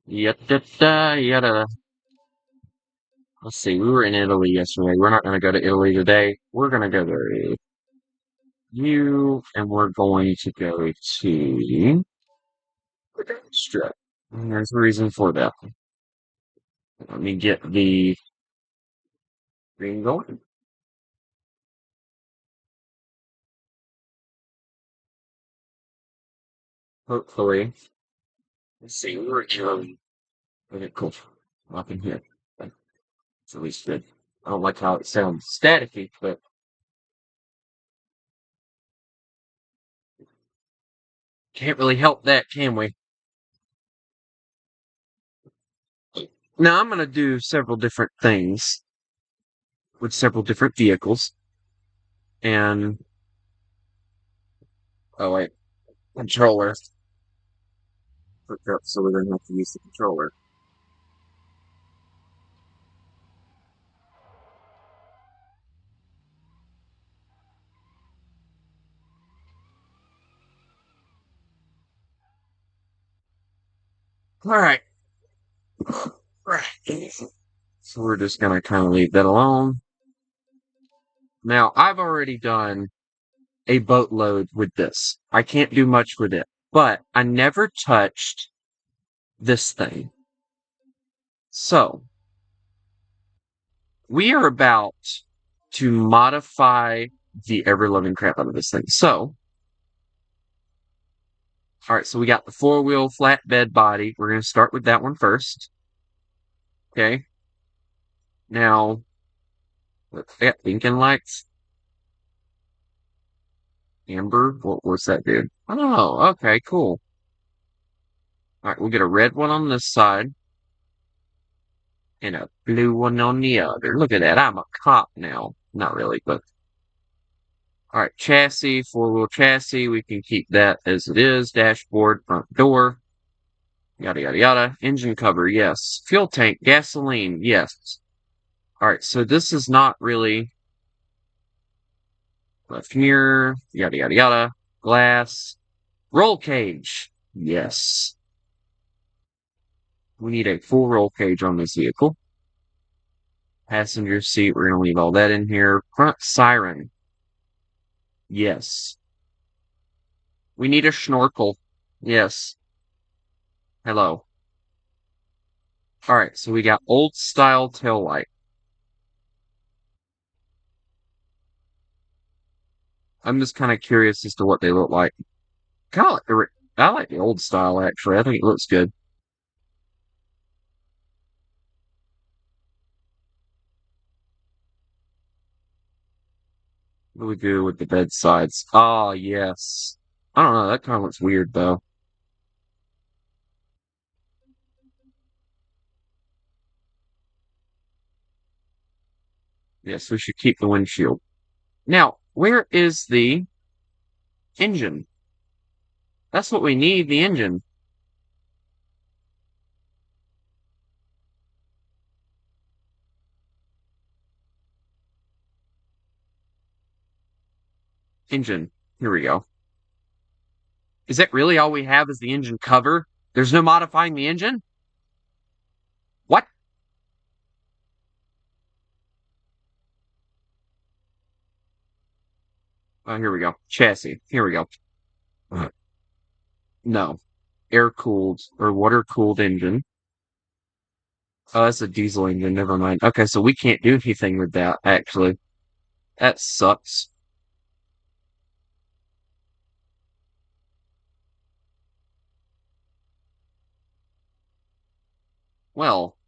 Yada, yada. Let's see, we were in Italy yesterday. We're not going to go to Italy today. We're going to go to you, and we're going to go to the strip. And there's a reason for that. Let me get the green going. Hopefully. Let's see, we're in. Okay, cool. Up in here. It's at least good. I don't like how it sounds staticky, but can't really help that, can we? Now I'm going to do several different things with several different vehicles. And, oh wait, controller. Hooked up so we don't have to use the controller. Alright. Right. So we're just going to kind of leave that alone. Now, I've already done a boatload with this. I can't do much with it. But I never touched this thing. So, we are about to modify the ever-loving crap out of this thing. So, alright, so we got the four-wheel flatbed body. We're going to start with that one first. Okay. Now, I got blinking lights. Amber? What's that, dude? Oh, okay, cool. Alright, we'll get a red one on this side. And a blue one on the other. Look at that, I'm a cop now. Not really, but... Alright, chassis, four-wheel chassis. We can keep that as it is. Dashboard, front door. Yada, yada, yada. Engine cover, yes. Fuel tank, gasoline, yes. Alright, so this is not really... Left mirror, yada, yada, yada. Glass. Roll cage, yes. We need a full roll cage on this vehicle. Passenger seat, we're going to leave all that in here. Front siren. Yes. We need a snorkel. Yes. Hello. Alright, so we got old style tail light. I'm just kind of curious as to what they look like. Kind of like I like the old style, actually. I think it looks good. What do we do with the bed sides? Ah, yes. I don't know, that kind of looks weird, though. Yes, we should keep the windshield. Now, where is the engine? That's what we need, the engine. Engine. Here we go. Is that really all we have is the engine cover? There's no modifying the engine? What? Oh, here we go. Chassis. Here we go. No. Air-cooled or water-cooled engine. Oh, that's a diesel engine. Never mind. Okay, so we can't do anything with that, actually. That sucks. Well,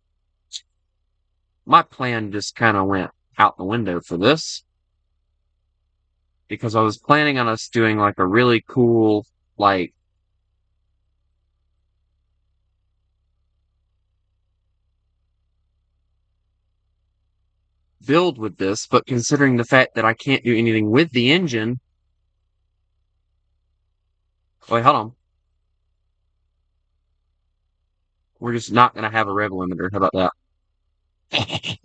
my plan just kind of went out the window for this. Because I was planning on us doing like a really cool, like, build with this, but considering the fact that I can't do anything with the engine. Wait, hold on. We're just not going to have a rev limiter. How about that?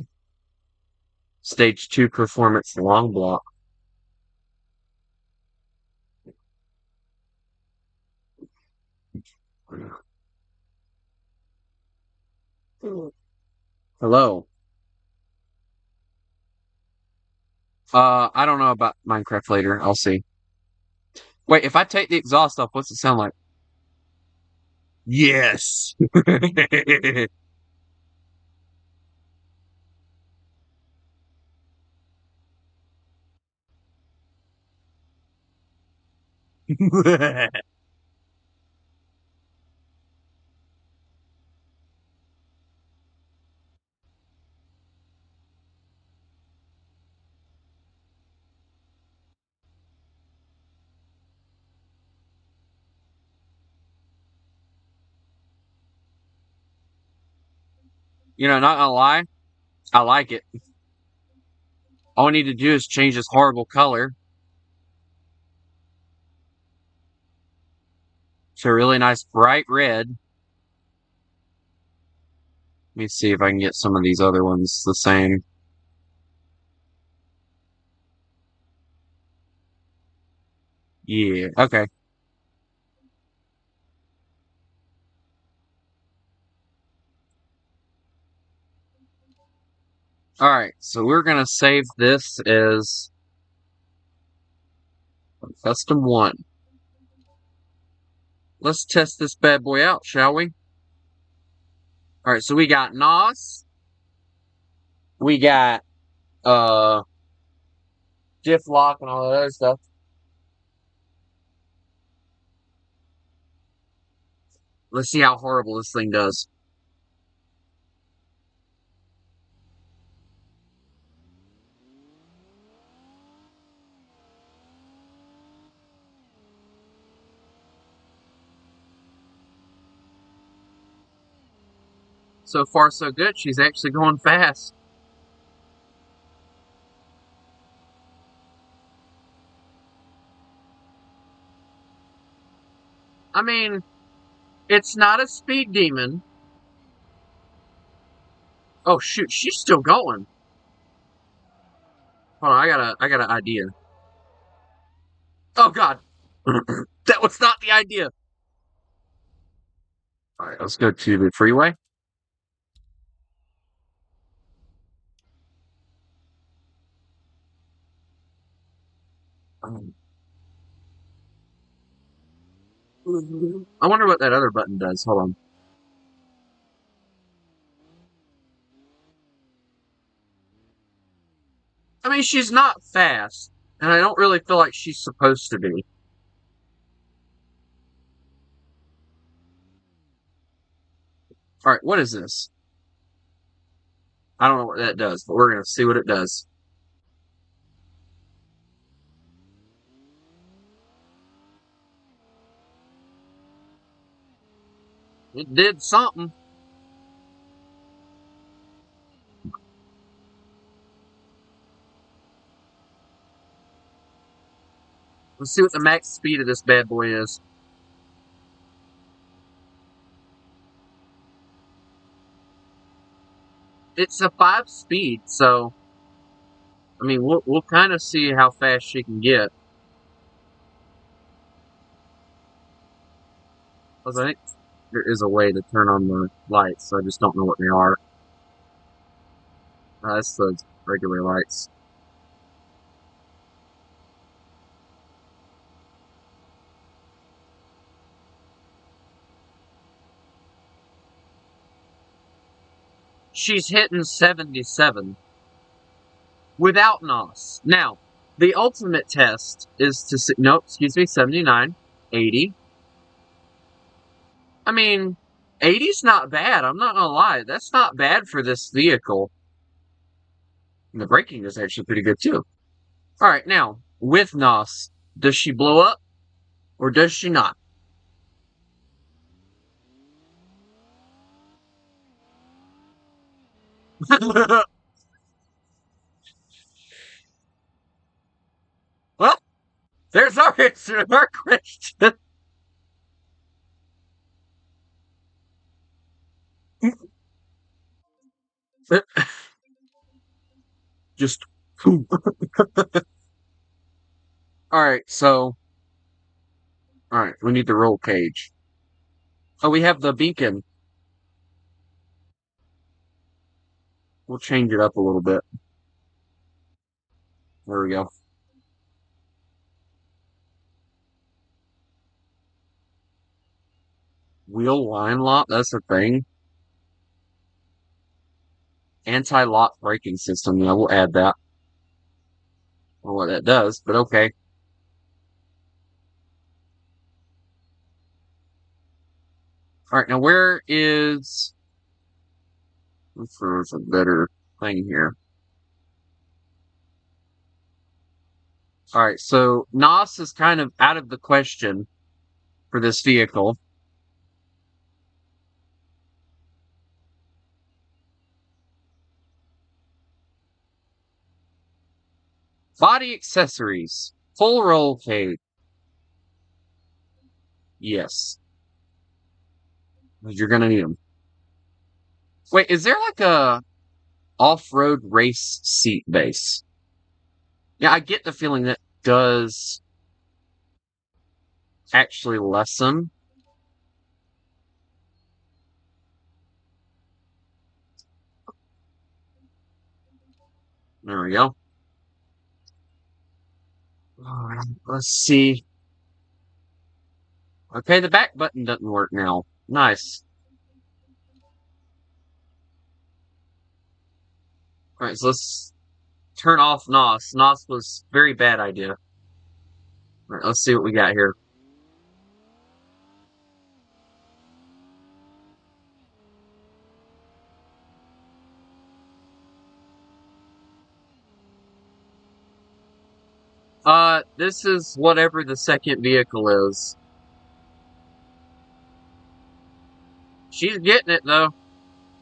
Stage 2 performance long block. Hello. I don't know about Minecraft later. I'll see. Wait, if I take the exhaust off, what's it sound like? Yes. Not gonna lie, I like it. All I need to do is change this horrible color to a really nice bright red. Let me see if I can get some of these other ones the same. Yeah, okay. Alright, so we're gonna save this as custom one. Let's test this bad boy out, shall we? Alright, so we got NOS, we got diff lock and all that other stuff. Let's see how horrible this thing does. So far, so good. She's actually going fast. I mean, it's not a speed demon. Oh shoot, she's still going. Hold on, I got an idea. Oh god, that was not the idea. All right, let's go to the freeway. I wonder what that other button does. Hold on. I mean, she's not fast, and I don't really feel like she's supposed to be. All right, what is this? I don't know what that does, but we're gonna see what it does. It did something. Let's see what the max speed of this bad boy is. It's a 5 speed, so I mean, we'll kind of see how fast she can get. Because I think there is a way to turn on the lights, so I just don't know what they are. That's the regular lights. She's hitting 77 without NOS. Now, the ultimate test is to nope, excuse me, 79, 80. I mean, 80's not bad. I'm not gonna lie. That's not bad for this vehicle. And the braking is actually pretty good too. All right, now with NOS, does she blow up or does she not? Well, there's our answer to our question. Just all right. So, all right, we need the roll cage. Oh, we have the beacon. We'll change it up a little bit. There we go. Wheel line lock, that's a thing. Anti-lock braking system, yeah, we'll add that. I don't know what that does, but okay. Alright, now where is... There's a better thing here. Alright, so NOS is kind of out of the question for this vehicle. Body accessories. Full roll cage. Yes. You're gonna need them. Wait, is there like a off-road race seat base? Yeah, I get the feeling that does actually lessen. There we go. Alright, let's see. Okay, the back button doesn't work now. Nice. Alright, so let's turn off NOS. NOS was very bad idea. Alright, let's see what we got here. This is whatever the second vehicle is. She's getting it though.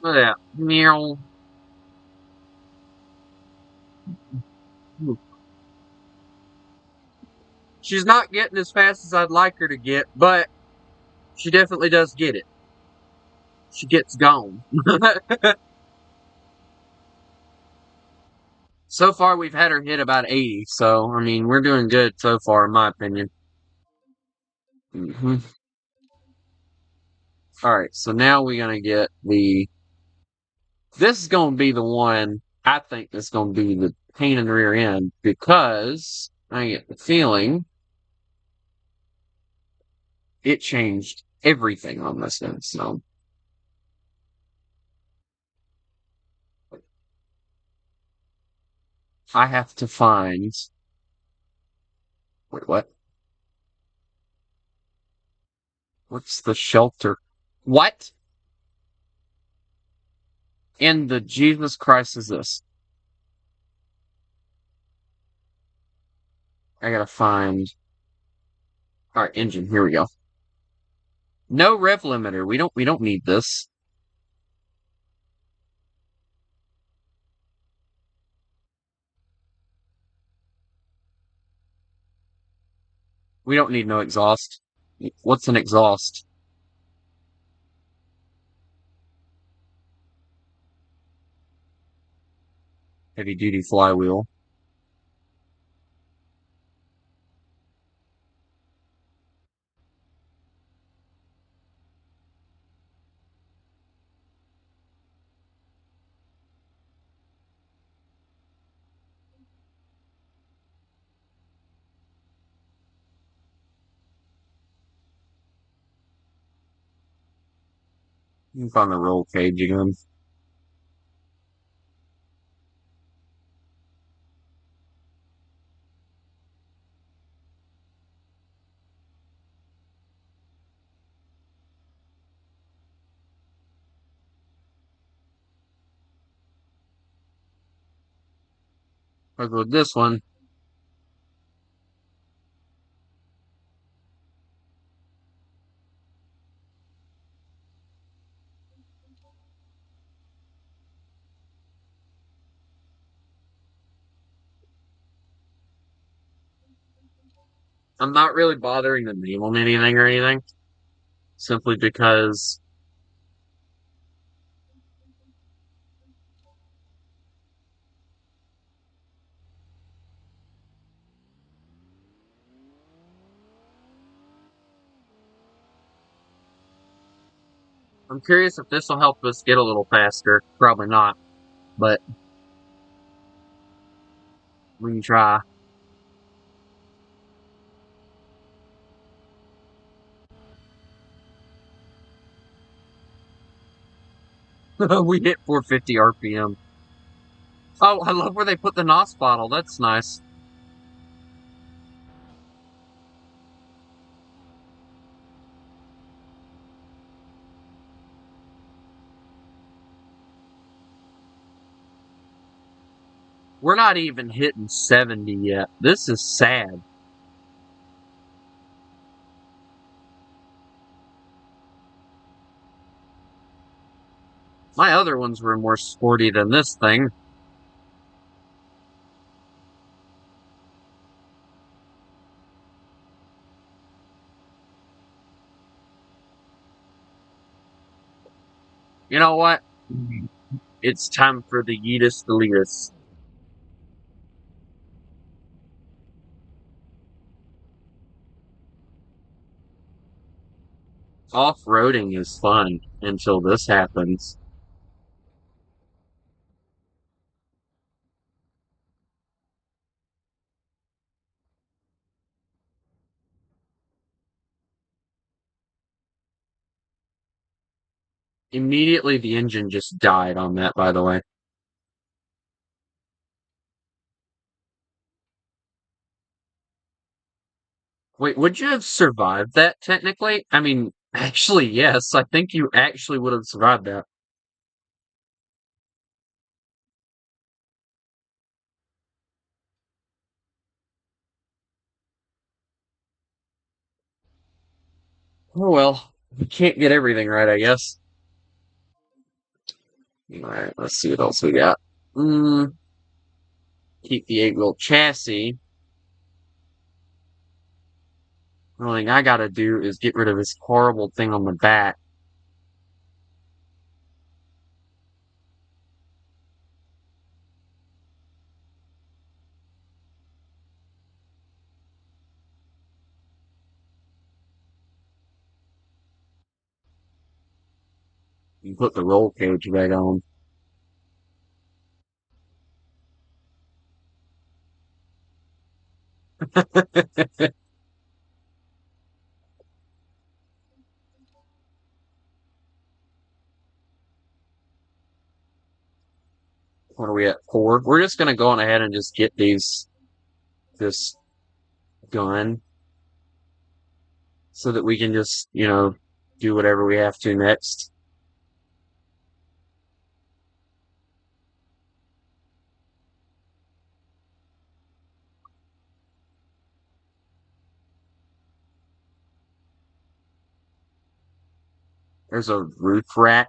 Look at that. Meow. She's not getting as fast as I'd like her to get, but she definitely does get it. She gets gone. So far, we've had her hit about 80, so, I mean, we're doing good so far, in my opinion. Alright, so now we're gonna get the... This is gonna be the one, I think this is gonna be the pain in the rear end, because I get the feeling it changed everything on this end, so... I have to find... Wait, what? What's the shelter? What in the Jesus Christ is this? I gotta find... Alright, engine, here we go. No rev limiter. We don't need this. We don't need no exhaust. What's an exhaust? Heavy duty flywheel. You can find the roll cage again. I'll go with this one. I'm not really bothering to name on anything or anything. Simply because I'm curious if this will help us get a little faster. Probably not. but we can try. We hit 450 RPM. Oh, I love where they put the NOS bottle. That's nice. We're not even hitting 70 yet. This is sad. My other ones were more sporty than this thing. You know what? It's time for the Yeetus Deletus. Off-roading is fun until this happens. Immediately the engine just died on that, by the way. Wait, would you have survived that technically? I mean, actually, yes. I think you actually would have survived that. Oh well, we can't get everything right, I guess. Alright, let's see what else we got. Keep the 8-wheel chassis. The only thing I gotta do is get rid of this horrible thing on the back. And put the roll cage back on. What are we at? 4? We're just gonna go on ahead and just get this gun so that we can just, do whatever we have to next. There's a roof rack.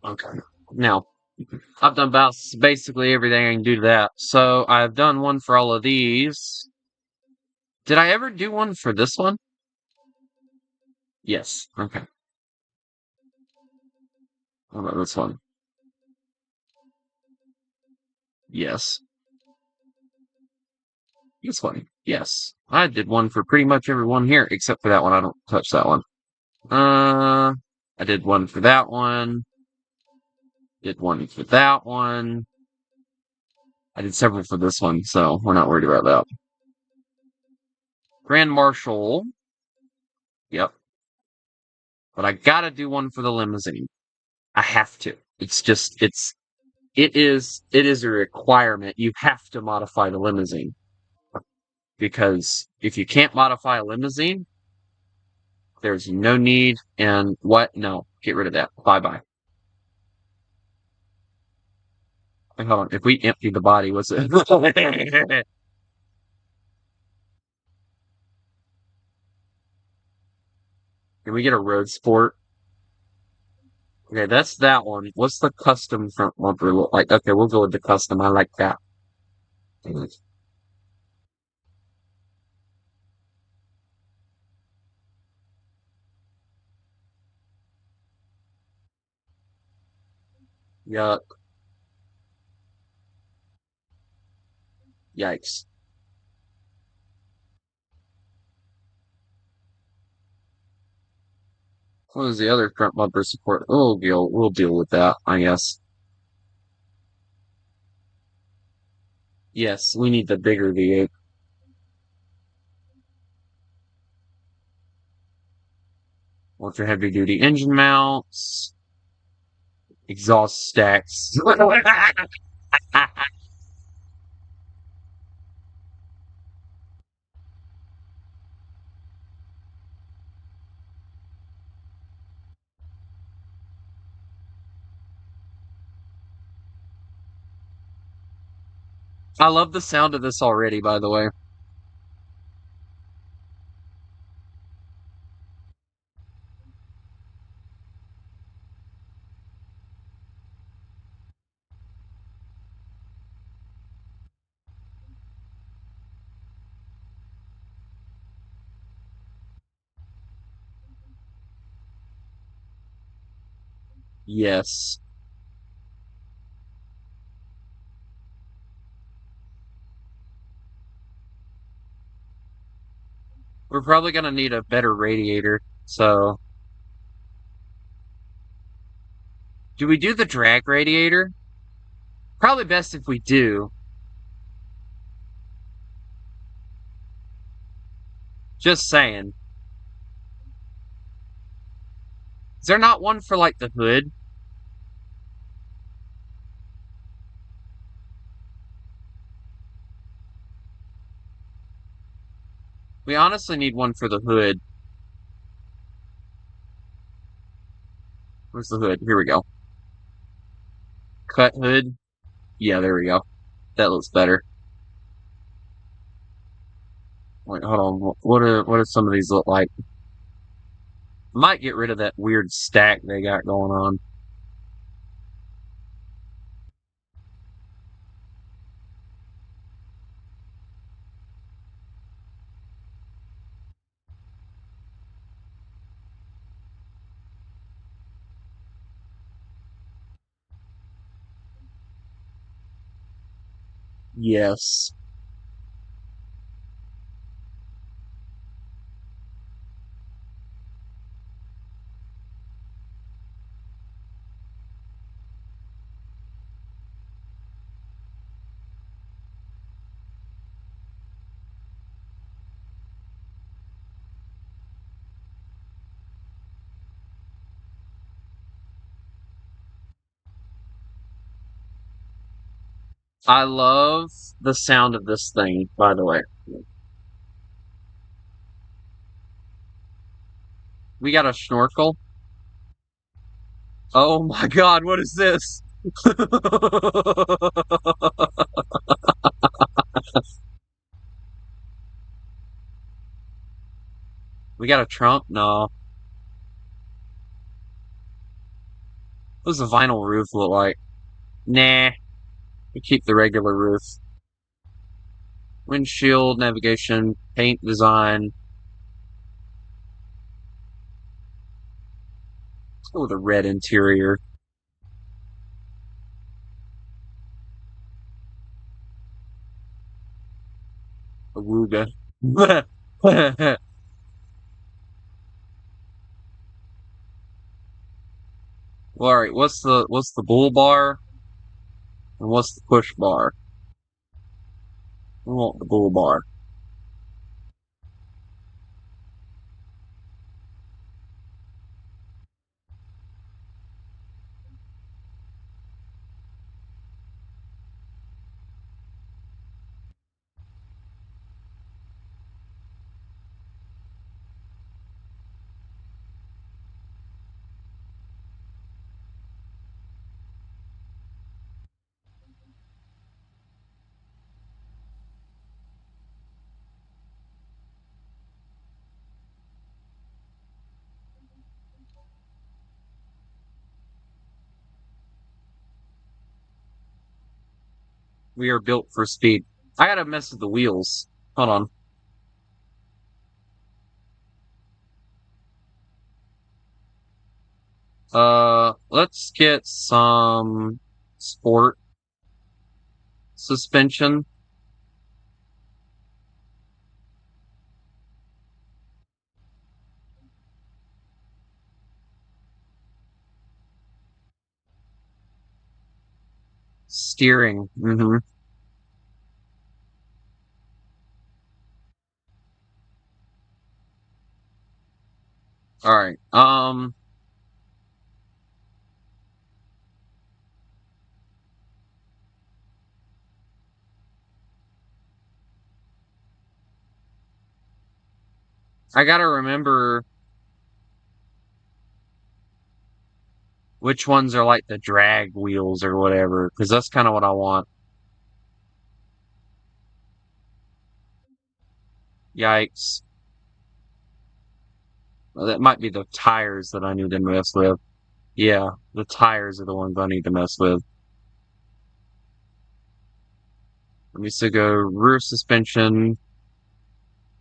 Okay. Now, I've done about basically everything I can do to that. So I've done one for all of these. Did I ever do one for this one? Yes. Okay. How about this one? Yes. This one? Yes. I did one for pretty much everyone here, except for that one. I don't touch that one. I did one for that one. Did one for that one. I did several for this one, so we're not worried about that. Grand Marshal. Yep. But I gotta do one for the limousine. I have to. It is a requirement. You have to modify the limousine. Because if you can't modify a limousine, there's no need. And what? No, get rid of that. Bye bye. Hold on. If we empty the body, what's it? Can we get a road sport? Okay, that's that one. What's the custom front bumper look like? Okay, we'll go with the custom. I like that. Yuck. Yikes. What is the other front bumper support? Oh, we'll deal with that, I guess. Yes, we need the bigger V8. Ultra heavy duty engine mounts. Exhaust stacks. I love the sound of this already, by the way. Yes. We're probably gonna need a better radiator. So, do we do the drag radiator? Probably best if we do. Just saying. Is there not one for like the hood? We honestly need one for the hood. Where's the hood? Here we go. Cut hood. Yeah, there we go. That looks better. Wait, hold on. What do some of these look like? Might get rid of that weird stack they got going on. Yes. I love the sound of this thing, by the way. We got a snorkel. Oh my god, what is this? We got a trunk? No. What does the vinyl roof look like? Nah. We keep the regular roof. Windshield, navigation, paint design. Let's go with a red interior. Awooga. Well, alright, what's the bull bar? And what's the push bar? We want the bull bar. We are built for speed. I gotta mess with the wheels. Hold on. let's get some sport suspension. Steering. All right. I gotta remember which ones are like the drag wheels or whatever, because that's kind of what I want. Yikes. Well, that might be the tires that I need to mess with. Yeah, the tires are the ones I need to mess with. Let me still go rear suspension.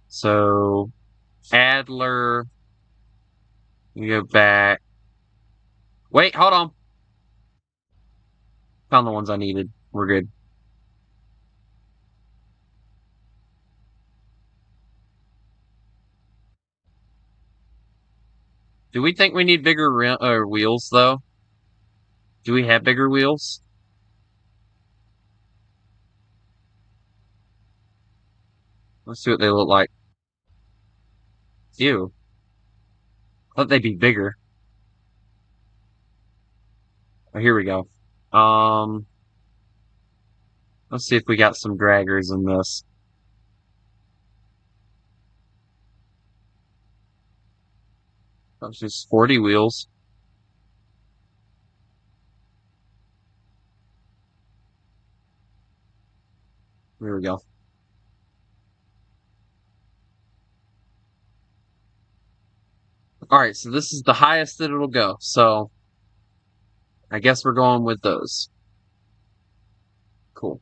So Adler, you go back. Wait, hold on. Found the ones I needed. We're good. Do we think we need bigger wheels though? Do we have bigger wheels? Let's see what they look like. Ew. I thought they'd be bigger. Oh, here we go. Um, let's see if we got some draggers in this. That's just sporty wheels. Here we go. All right, so this is the highest that it'll go. So I guess we're going with those. Cool.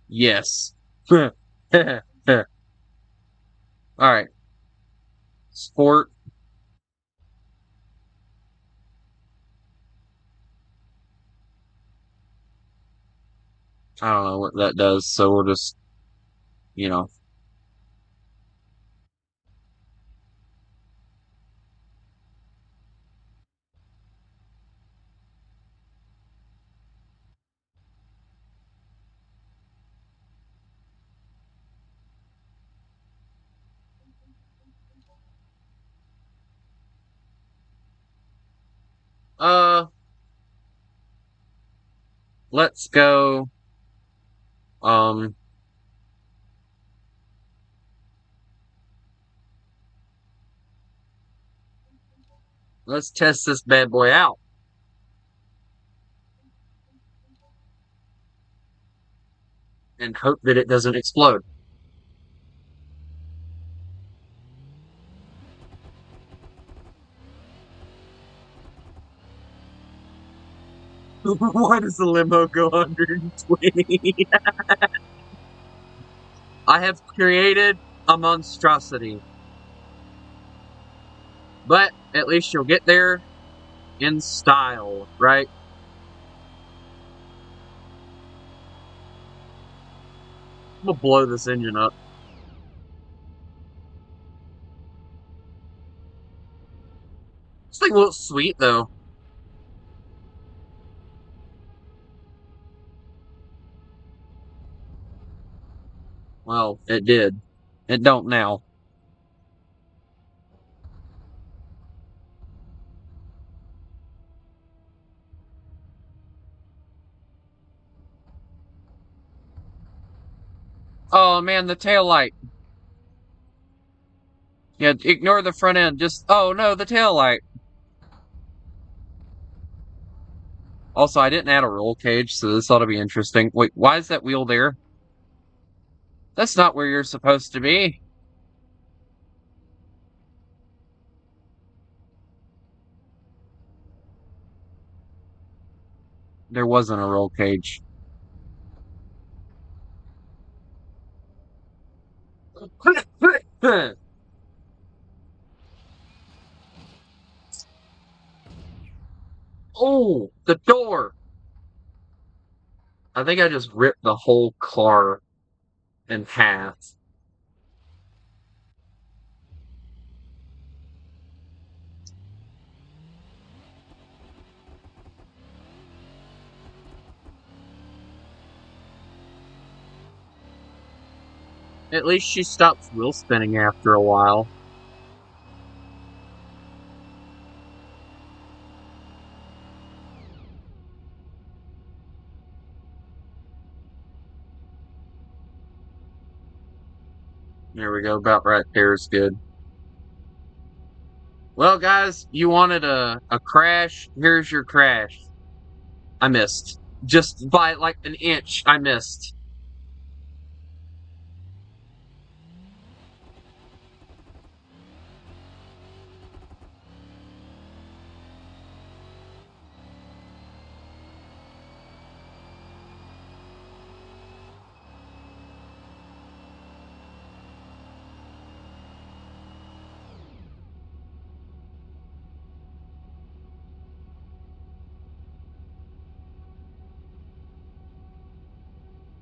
Yes. All right. Sport. I don't know what that does, so we'll just, you know. Uh, let's go. Um, let's test this bad boy out and hope that it doesn't explode. Why does the limo go 120? I have created a monstrosity, but at least you'll get there in style, right? I'm gonna blow this engine up. This thing looks sweet though. Well, it did. It don't now. Oh man, the tail light. Yeah, ignore the front end. Just oh no, the tail light. Also, I didn't add a roll cage, so this ought to be interesting. Wait, why is that wheel there? That's not where you're supposed to be. There wasn't a roll cage. Oh, the door. I think I just ripped the whole car in half. At least she stops wheel spinning after a while. There we go. About right there is good. Well, guys, you wanted a crash. Here's your crash. I missed. Just by like an inch, I missed.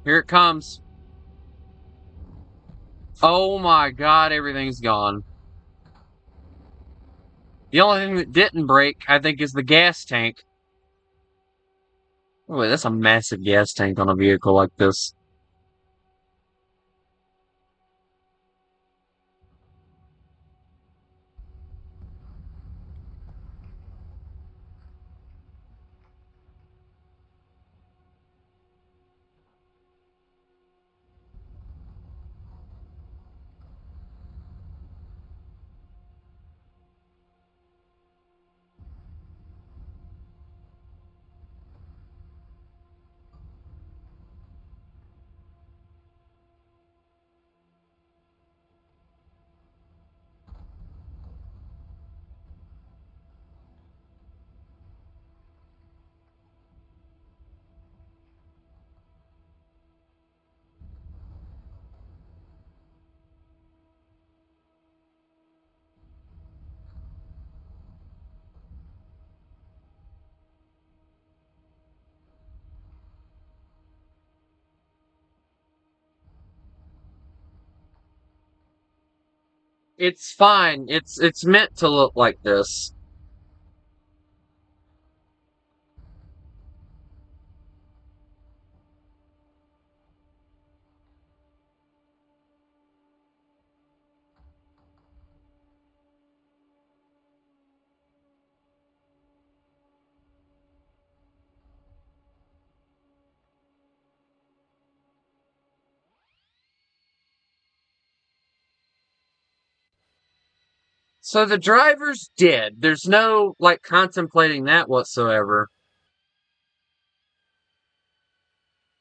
Here it comes. Oh my god, everything's gone. The only thing that didn't break, I think, is the gas tank. Oh, wait, that's a massive gas tank on a vehicle like this. It's fine. It's meant to look like this. So the driver's dead. There's no, like, contemplating that whatsoever.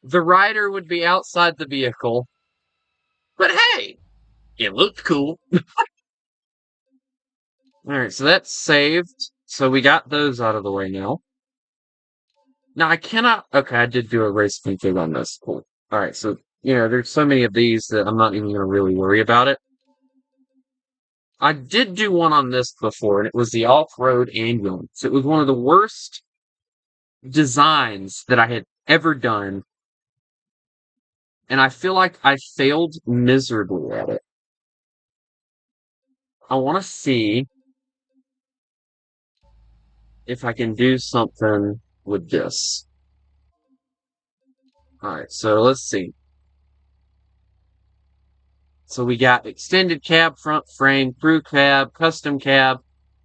The rider would be outside the vehicle. But hey, it looked cool. Alright, so that's saved. So we got those out of the way now. Now I cannot. Okay, I did do a race config on this. Cool. Alright, so, there's so many of these that I'm not even going to really worry about it. I did do one on this before, and it was the off-road ambulance. It was one of the worst designs that I had ever done, and I feel like I failed miserably at it. I want to see if I can do something with this. Alright, so let's see. So we got extended cab, front frame, crew cab, custom cab.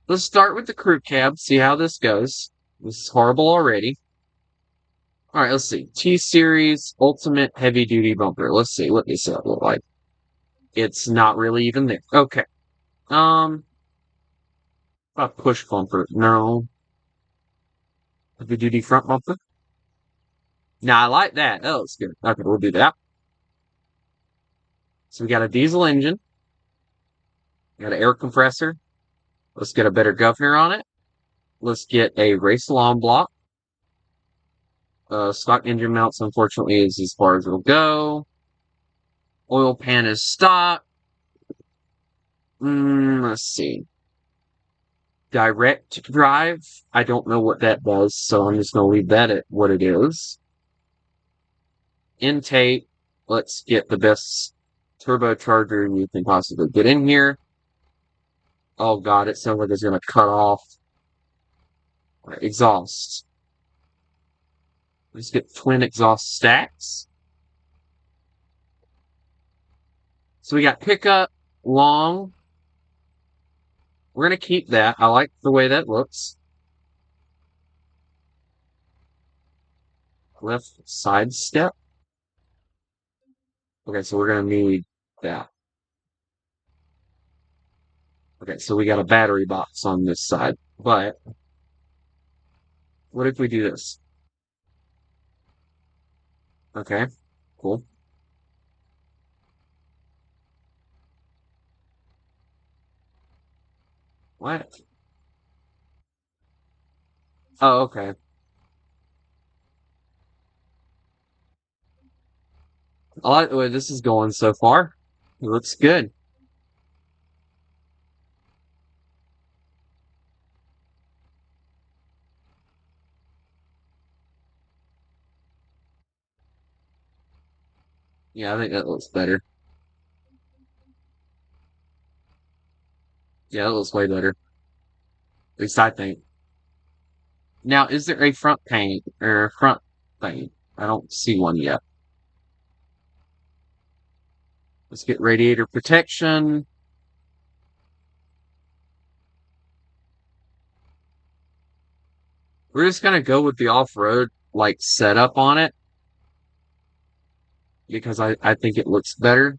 Let's start with the crew cab, see how this goes. This is horrible already. Alright, let's see. T-Series Ultimate Heavy Duty Bumper. Let's see what this look like. It's not really even there. Okay. A push bumper. No. Heavy duty front bumper. Now I like that. That looks good. Okay, we'll do that. So we got a diesel engine. We got an air compressor. Let's get a better governor on it. Let's get a race alarm block. Stock engine mounts, unfortunately, is as far as it'll go. Oil pan is stock. Let's see. Direct drive. I don't know what that does, so I'm just going to leave that at what it is. Intake. Let's get the best turbocharger you can possibly get in here. Oh god, it sounds like it's going to cut off. Right, exhaust. Let's get twin exhaust stacks. So we got pickup, long. We're going to keep that. I like the way that looks. Left side step. Okay, so we're going to need that. Okay, so we got a battery box on this side. But what if we do this? Okay, cool. What? Oh, okay. I like the way this is going so far. It looks good. Yeah, I think that looks better. Yeah, that looks way better. At least I think. Now, is there a front paint or front thing? I don't see one yet. Let's get radiator protection. We're just gonna go with the off-road like setup on it because I think it looks better.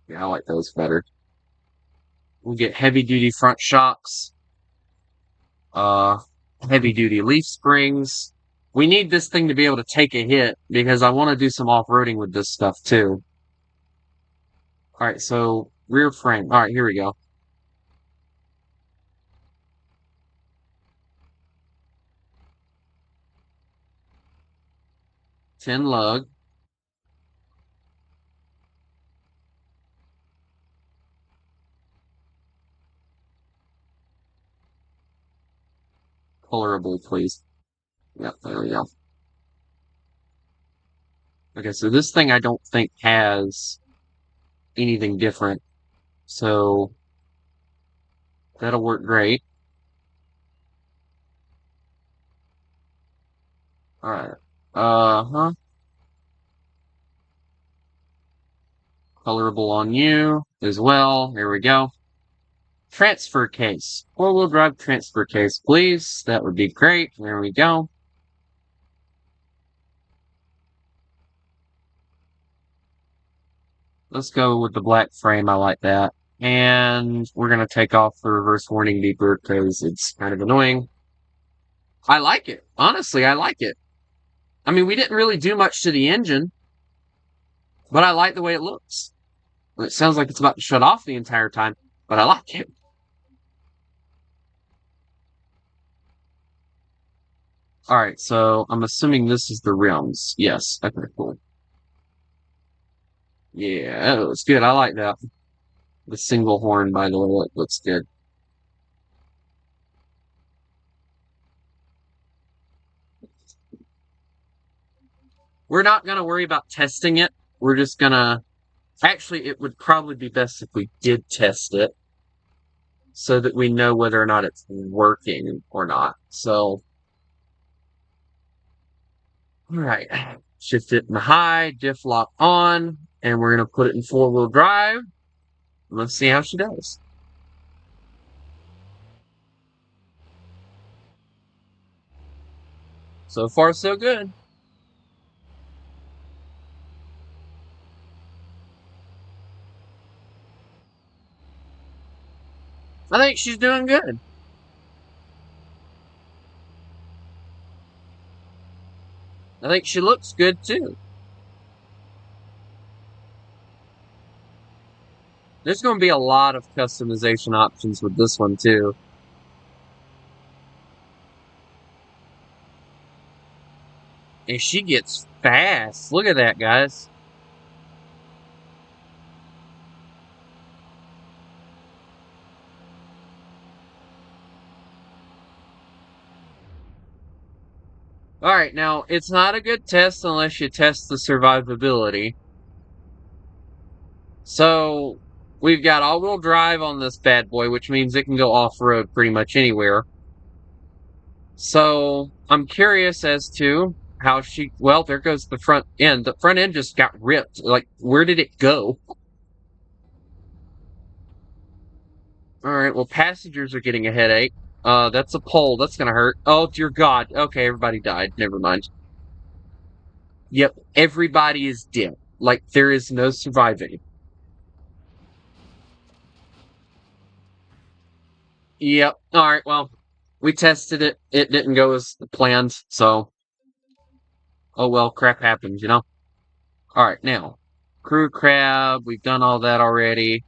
Yeah, I like those better. We'll get heavy duty front shocks, uh, heavy duty leaf springs. We need this thing to be able to take a hit because I want to do some off-roading with this stuff too. All right, so rear frame. All right, here we go. 10 lug. Colorable, please. Yep, there we go. Okay, so this thing I don't think has anything different. So that'll work great. All right. Uh-huh. Colorable on you as well. Here we go. Transfer case. Four-wheel drive transfer case, please. That would be great. There we go. Let's go with the black frame. I like that. And we're going to take off the reverse warning beeper because it's kind of annoying. I like it. Honestly, I like it. I mean, we didn't really do much to the engine, but I like the way it looks. It sounds like it's about to shut off the entire time, but I like it. Alright, so I'm assuming this is the rims. Yes, okay, cool. Yeah, that looks good. I like that. The single horn, by the way, looks good. We're not going to worry about testing it. We're just going to... Actually, it would probably be best if we did test it so that we know whether or not it's working or not. So, alright. Shift it in high, diff lock on, and we're going to put it in four-wheel drive. Let's see how she does. So far, so good. I think she's doing good. I think she looks good too. There's going to be a lot of customization options with this one too. And she gets fast. Look at that, guys. Alright, now, it's not a good test unless you test the survivability. So, we've got all-wheel drive on this bad boy, which means it can go off-road pretty much anywhere. So, I'm curious as to how well, there goes the front end. The front end just got ripped. Like, where did it go? Alright, well, passengers are getting a headache. That's a pole. That's gonna hurt. Oh, dear God. Okay, everybody died. Never mind. Yep, everybody is dead. Like, there is no surviving. Yep. Alright, well, we tested it. It didn't go as planned, so... Oh well, crap happens, you know? Alright, now. Crew crab, we've done all that already.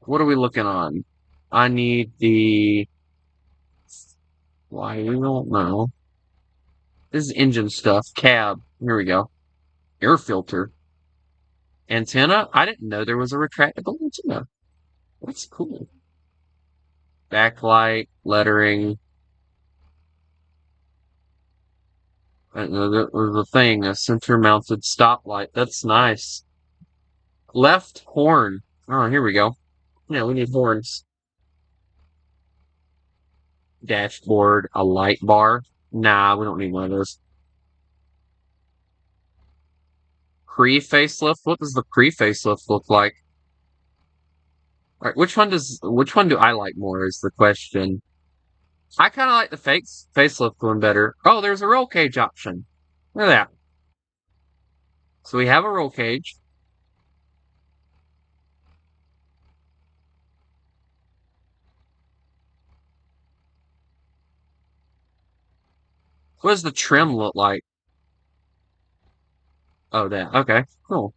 What are we looking on? I need the... Why, we don't know. This is engine stuff. Cab. Here we go. Air filter. Antenna? I didn't know there was a retractable antenna. That's cool. Backlight, lettering. The thing, a center-mounted stoplight. That's nice. Left horn. Oh, here we go. Yeah, we need horns. Dashboard, a light bar. Nah, we don't need one of those. Pre-facelift? What does the pre-facelift look like? Alright, which one do I like more is the question. I kinda like the facelift one better. Oh, there's a roll cage option. Look at that. So we have a roll cage. What does the trim look like? Oh, that. Okay, cool.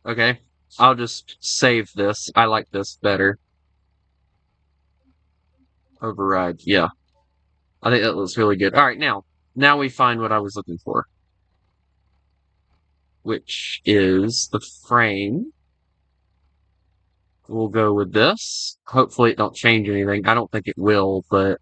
Okay, I'll just save this. I like this better. Override, yeah. I think that looks really good. Alright, now we find what I was looking for. Which is the frame. We'll go with this. Hopefully it don't change anything. I don't think it will, but...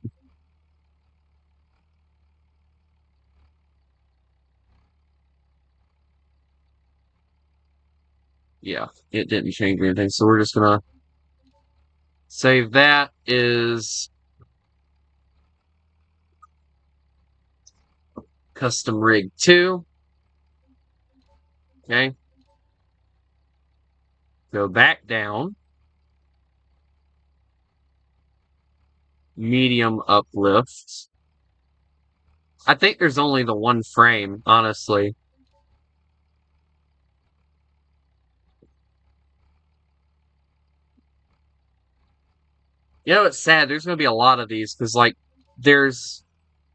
Yeah, it didn't change anything, so we're just gonna save that is custom rig 2. Okay. Go back down. Medium uplift. I think there's only the one frame, honestly. You know, it's sad. There's going to be a lot of these because, like, there's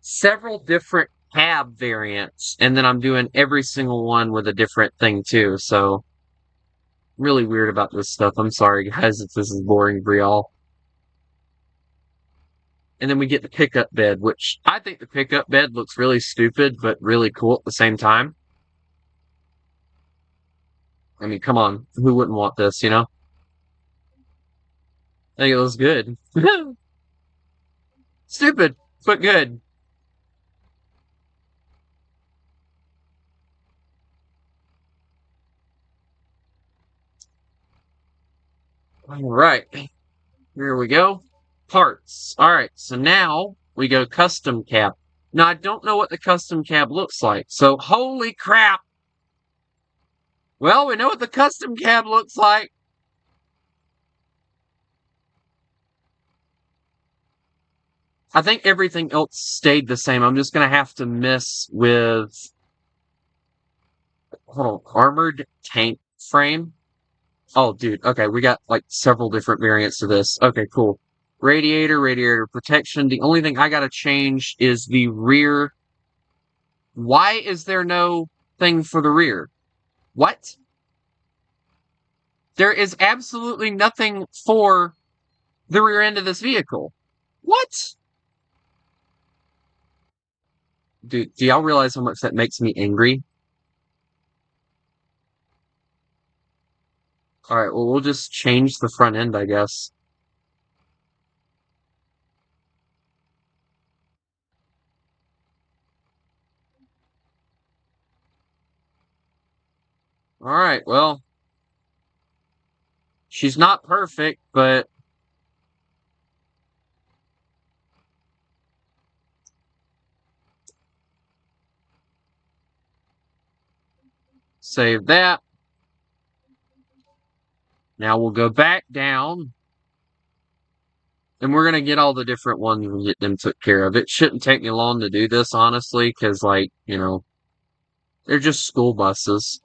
several different cab variants, and then I'm doing every single one with a different thing, too. So, really weird about this stuff. I'm sorry, guys, if this is boring for y'all. And then we get the pickup bed, which I think the pickup bed looks really stupid, but really cool at the same time. I mean, come on. Who wouldn't want this, you know? I think it looks good. Stupid, but good. All right. Here we go. Parts. All right. So now we go custom cab. Now I don't know what the custom cab looks like. So holy crap. Well, we know what the custom cab looks like. I think everything else stayed the same. I'm just going to have to mess with, hold on, armored tank frame. Oh, dude. Okay, we got like several different variants of this. Okay, cool. Radiator protection. The only thing I gotta change is the rear. Why is there no thing for the rear? What? There is absolutely nothing for the rear end of this vehicle. What? Do y'all realize how much that makes me angry? Alright, well, we'll just change the front end, I guess. Alright, well, she's not perfect, but save that. Now we'll go back down. And we're gonna get all the different ones and get them took care of. It shouldn't take me long to do this, honestly, because, like, they're just school buses.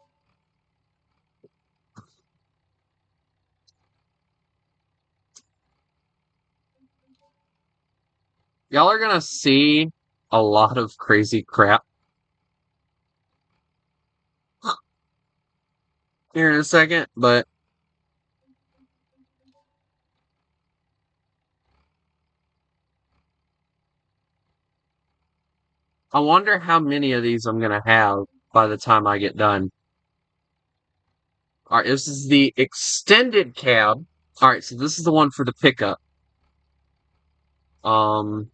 Y'all are gonna see a lot of crazy crap here in a second, but I wonder how many of these I'm gonna have by the time I get done. Alright, this is the extended cab. Alright, so this is the one for the pickup. Um,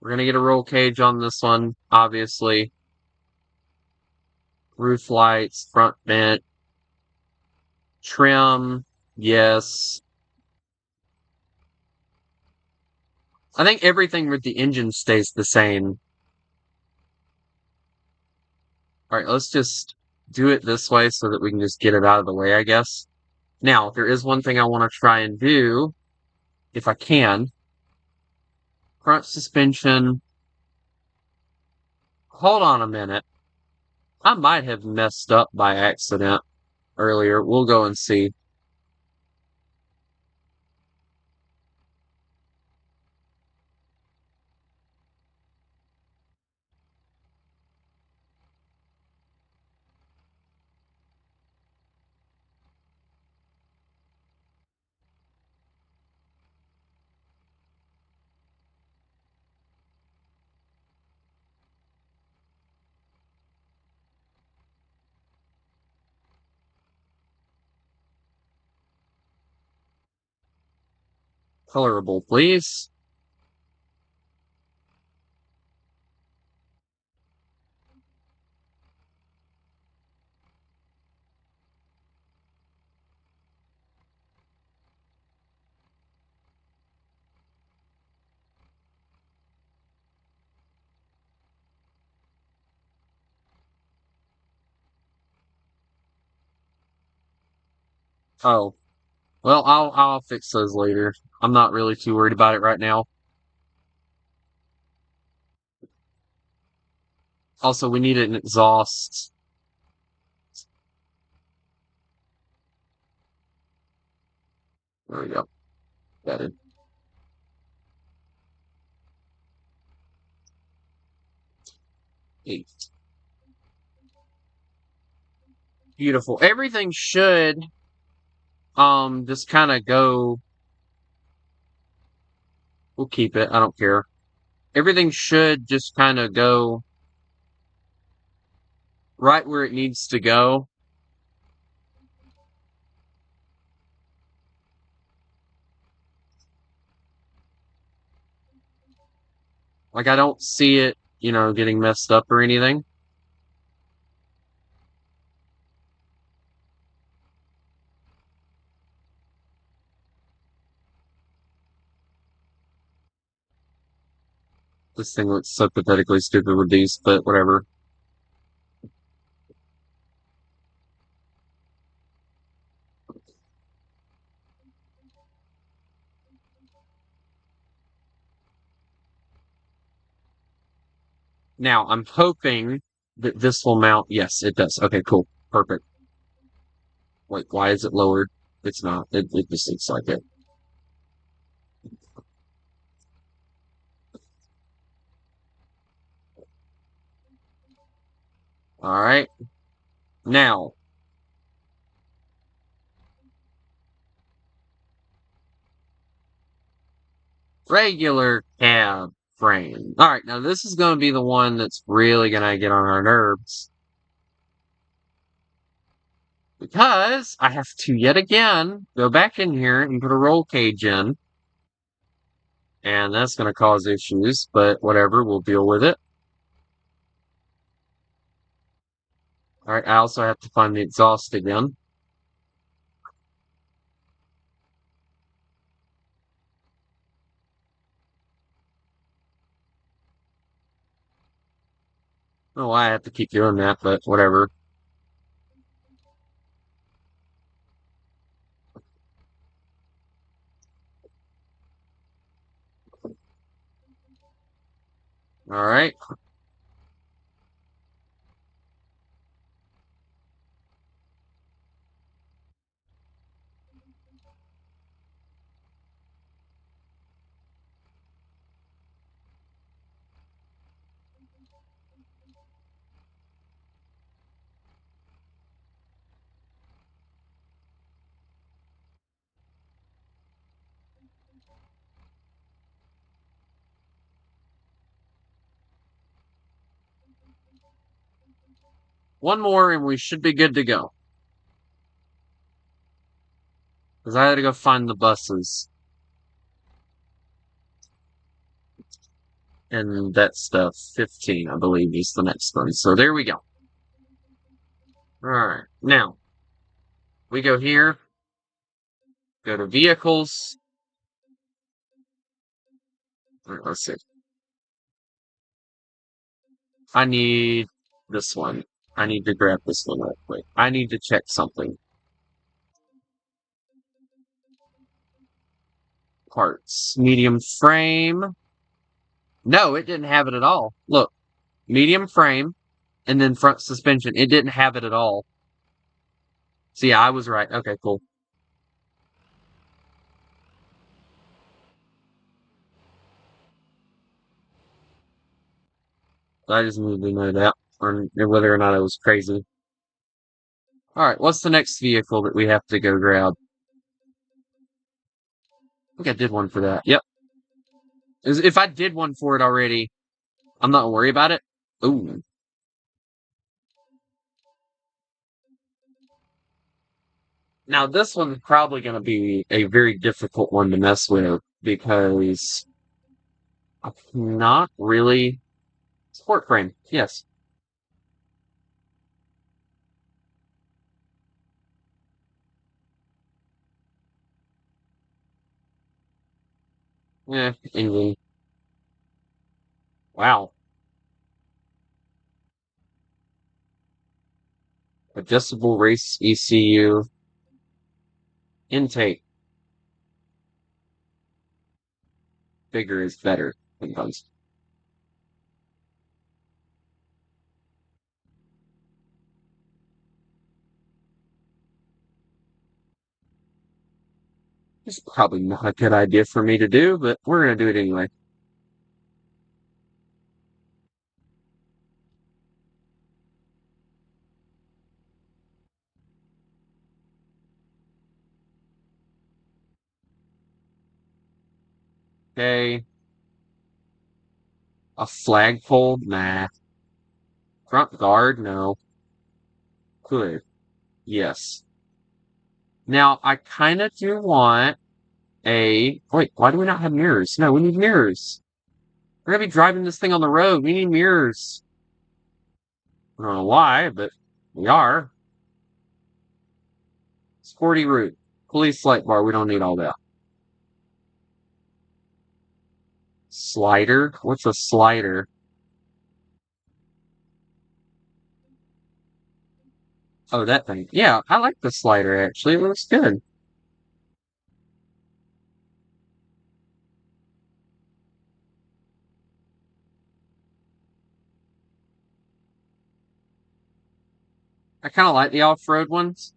we're gonna get a roll cage on this one, obviously. Roof lights, front vent, trim, yes. I think everything with the engine stays the same. Alright, let's just do it this way so that we can just get it out of the way, I guess. Now, there is one thing I want to try and do, if I can. Front suspension. Hold on a minute. I might have messed up by accident earlier. We'll go and see. Colorable, please. Oh, well, I'll fix those later. I'm not really too worried about it right now. Also, we need an exhaust. There we go. Got it. 8. Beautiful. Everything should just kind of go. We'll keep it. I don't care. Everything should just kind of go right where it needs to go. Like, I don't see it, getting messed up or anything. This thing looks so pathetically stupid with these, but whatever. Now, I'm hoping that this will mount. Yes, it does. Okay, cool. Perfect. Wait, why is it lowered? It's not. It just looks like it. All right. Now, Regular cab frame. Alright, now this is going to be the one that's really going to get on our nerves. Because I have to yet again go back in here and put a roll cage in. And that's going to cause issues, but whatever, we'll deal with it. Alright, I also have to find the exhaust again. I don't know why I have to keep doing that, but whatever. Alright. One more and we should be good to go. Because I had to go find the buses. And that stuff. 15, I believe, is the next one. So there we go. Alright. Now, we go here. Go to vehicles. Alright, let's see. I need this one. I need to grab this one real quick. I need to check something. Parts. Medium frame. No, it didn't have it at all. Look. Medium frame. And then front suspension. It didn't have it at all. So yeah, I was right. Okay, cool. I just needed to know that. Or whether or not I was crazy. Alright, what's the next vehicle that we have to go grab? I think I did one for that. Yep. If I did one for it already, I'm not worried about it. Ooh. Now this one's probably going to be a very difficult one to mess with because I'm not really sport frame. Yes. Yeah. Engine. Wow. Adjustable race ECU intake. Bigger is better sometimes. It's probably not a good idea for me to do, but we're going to do it anyway. Okay. A flagpole? Nah. Front guard? No. Good. Yes. Now, I kind of do want a... Wait, why do we not have mirrors? No, we need mirrors. We're going to be driving this thing on the road. We need mirrors. I don't know why, but we are. Sporty route. Police light bar. We don't need all that. Slider? What's a slider? Oh, that thing. Yeah, I like the slider, actually. It looks good. I kind of like the off-road ones.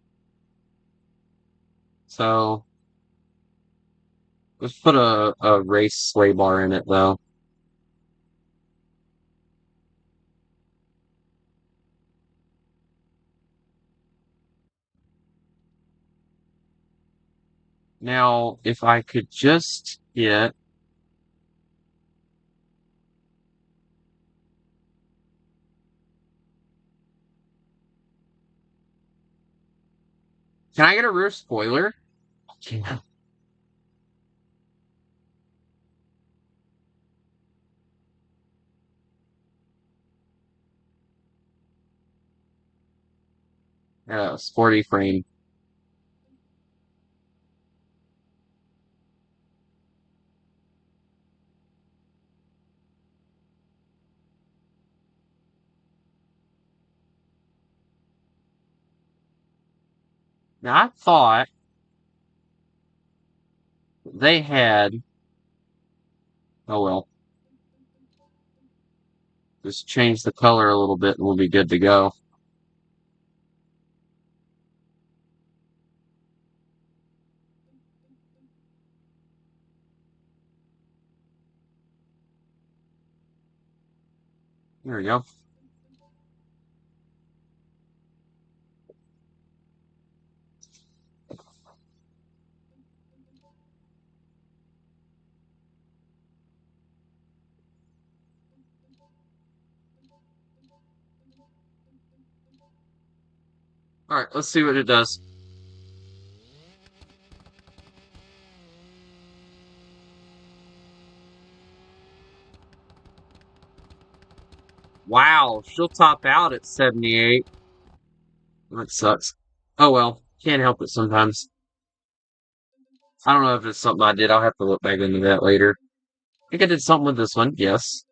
So, let's put a race sway bar in it, though. Now, if I could just get Can I get a rear spoiler? Yeah. Sporty frame. Now, I thought they had. Oh well, just change the color a little bit and we'll be good to go. There we go. All right, let's see what it does. Wow, she'll top out at 78. That sucks. Oh well, can't help it sometimes. I don't know if it's something I did. I'll have to look back into that later. I think I did something with this one. Yes.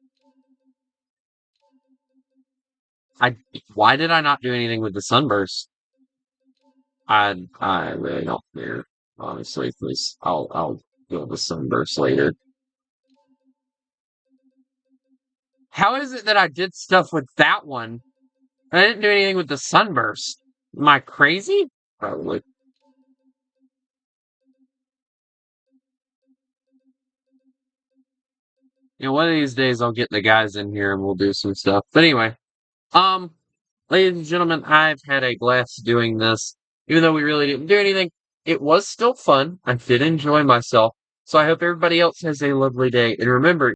I. Why did I not do anything with the sunburst? I really don't care. Honestly, please. I'll deal with the sunburst later. How is it that I did stuff with that one? I didn't do anything with the sunburst. Am I crazy? Probably. One of these days I'll get the guys in here and we'll do some stuff. But anyway, um, ladies and gentlemen, I've had a blast doing this. Even though we really didn't do anything, it was still fun. I did enjoy myself. So I hope everybody else has a lovely day. And remember,